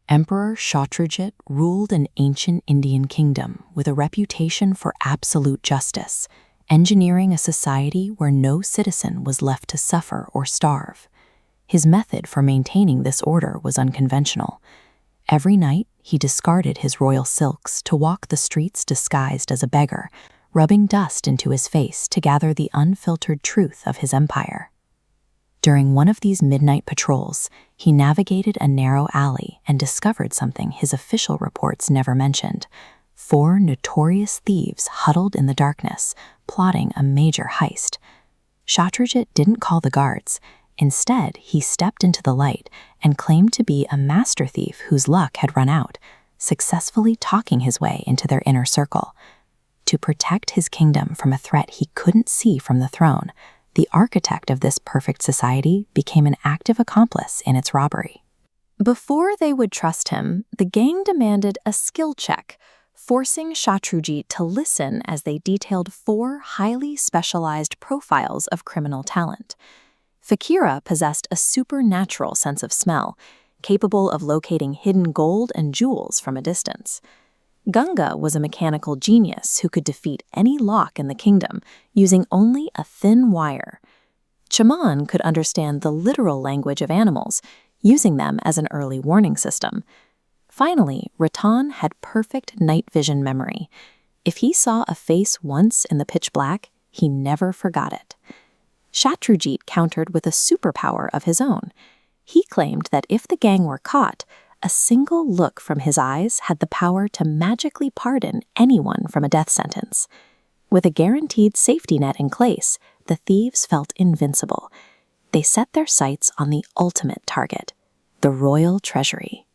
Emperor Shatrujit ruled an ancient Indian kingdom with a reputation for absolute justice, engineering a society where no citizen was left to suffer or starve. His method for maintaining this order was unconventional. Every night, he discarded his royal silks to walk the streets disguised as a beggar, rubbing dust into his face to gather the unfiltered truth of his empire. During one of these midnight patrols, he navigated a narrow alley and discovered something his official reports never mentioned: 4 notorious thieves huddled in the darkness, plotting a major heist. Shatrujit didn't call the guards. Instead, he stepped into the light and claimed to be a master thief whose luck had run out, successfully talking his way into their inner circle. To protect his kingdom from a threat he couldn't see from the throne, the architect of this perfect society became an active accomplice in its robbery. Before they would trust him, the gang demanded a skill check, forcing Shatrujit to listen as they detailed 4 highly specialized profiles of criminal talent. Fakira possessed a supernatural sense of smell, capable of locating hidden gold and jewels from a distance. Gunga was a mechanical genius who could defeat any lock in the kingdom using only a thin wire. Chaman could understand the literal language of animals, using them as an early warning system. Finally, Ratan had perfect night vision memory. If he saw a face once in the pitch black, he never forgot it. Shatrujit countered with a superpower of his own. He claimed that if the gang were caught, a single look from his eyes had the power to magically pardon anyone from a death sentence. With a guaranteed safety net in place, the thieves felt invincible. They set their sights on the ultimate target, the royal treasury.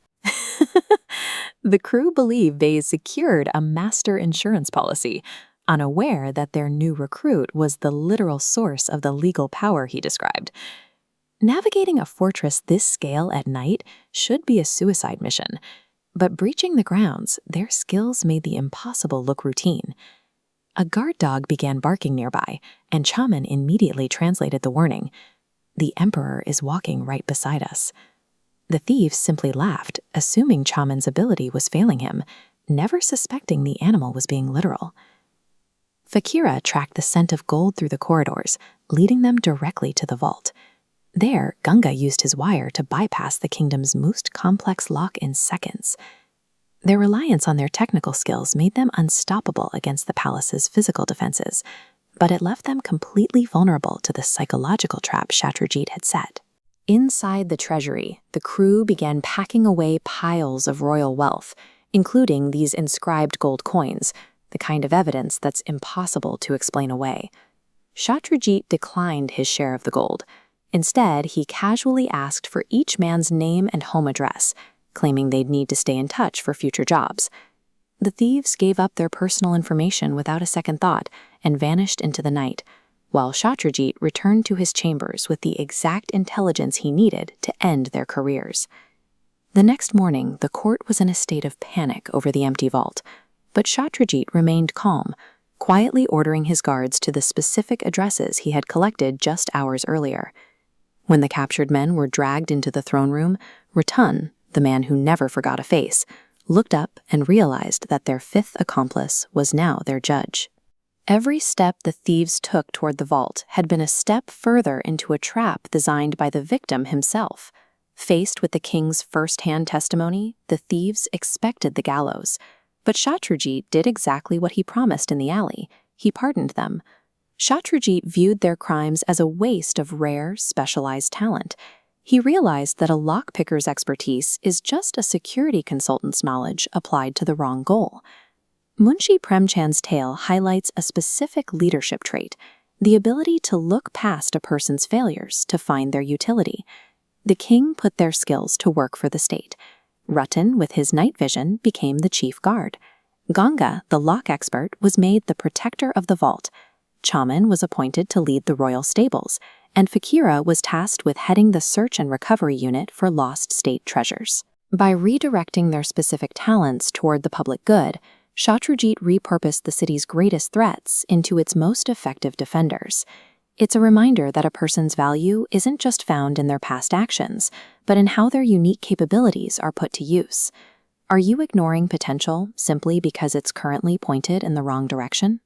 The crew believed they secured a master insurance policy, unaware that their new recruit was the literal source of the legal power he described. Navigating a fortress this scale at night should be a suicide mission, but breaching the grounds, their skills made the impossible look routine. A guard dog began barking nearby, and Chaman immediately translated the warning: "The Emperor is walking right beside us." The thieves simply laughed, assuming Chaman's ability was failing him, never suspecting the animal was being literal. Fakira tracked the scent of gold through the corridors, leading them directly to the vault. There, Gunga used his wire to bypass the kingdom's most complex lock in seconds. Their reliance on their technical skills made them unstoppable against the palace's physical defenses, but it left them completely vulnerable to the psychological trap Shatrujit had set. Inside the treasury, the crew began packing away piles of royal wealth, including these inscribed gold coins, the kind of evidence that's impossible to explain away. Shatrujit declined his share of the gold. Instead, he casually asked for each man's name and home address, claiming they'd need to stay in touch for future jobs. The thieves gave up their personal information without a second thought and vanished into the night, while Shatrujit returned to his chambers with the exact intelligence he needed to end their careers. The next morning, the court was in a state of panic over the empty vault, but Shatrujit remained calm, quietly ordering his guards to the specific addresses he had collected just hours earlier. When the captured men were dragged into the throne room, Ratan, the man who never forgot a face, looked up and realized that their 5th accomplice was now their judge. Every step the thieves took toward the vault had been a step further into a trap designed by the victim himself. Faced with the king's first-hand testimony, the thieves expected the gallows. But Shatrujit did exactly what he promised in the alley. He pardoned them. Shatrujit viewed their crimes as a waste of rare, specialized talent. He realized that a lockpicker's expertise is just a security consultant's knowledge applied to the wrong goal. Munshi Premchand's tale highlights a specific leadership trait: the ability to look past a person's failures to find their utility. The king put their skills to work for the state. Ratan, with his night vision, became the chief guard. Ganga, the lock expert, was made the protector of the vault. Chaman was appointed to lead the royal stables, and Fakira was tasked with heading the search and recovery unit for lost state treasures. By redirecting their specific talents toward the public good, Shatrujit repurposed the city's greatest threats into its most effective defenders. It's a reminder that a person's value isn't just found in their past actions, but in how their unique capabilities are put to use. Are you ignoring potential simply because it's currently pointed in the wrong direction?